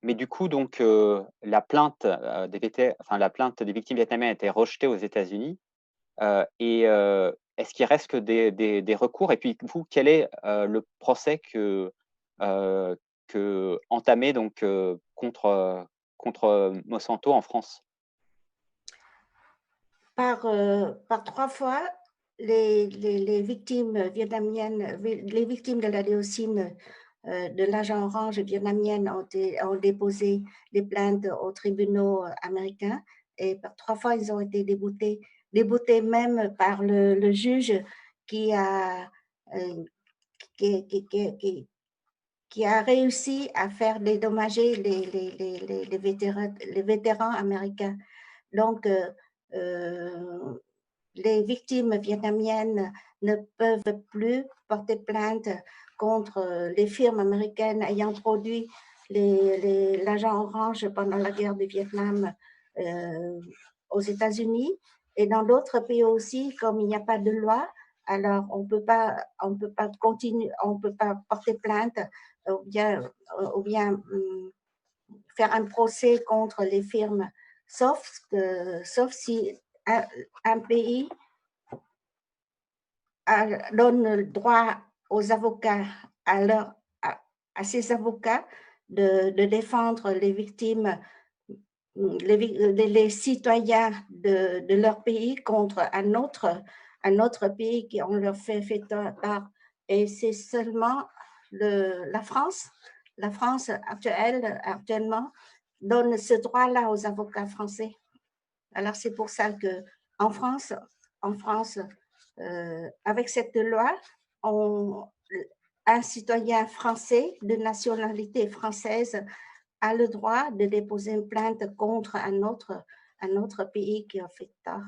Mais du coup, donc, la plainte, la plainte des victimes vietnamiennes a été rejetée aux États-Unis, est-ce qu'il reste que des recours? Et puis vous, quel est, le procès heu, que entamé donc, contre Monsanto en France? Par 3 fois, les victimes vietnamiennes, les victimes de la dioxine, de l'agent orange vietnamienne ont déposé des plaintes aux tribunaux, américains, et par 3 fois, ils ont été déboutés même par le juge qui a, heu, qui qui a réussi à faire dédommager les vétérans américains. Donc, les victimes vietnamiennes ne peuvent plus porter plainte contre les firmes américaines ayant produit l'agent orange pendant la guerre du Vietnam, euh, aux États-Unis et dans d'autres pays aussi, comme il n'y a pas de loi, alors on peut pas continuer, on peut pas porter plainte ou bien faire un procès contre les firmes, sauf si un, un pays donne le droit aux avocats, à, leur, à ses avocats, de défendre les victimes, les citoyens de leur pays contre un autre pays qui ont leur fait tort. Et c'est seulement la France. La France actuellement donne ce droit-là aux avocats français. Alors c'est pour ça que en France, en France, avec cette loi, on, un citoyen français de nationalité française a le droit de déposer une plainte contre un autre pays qui a fait tort.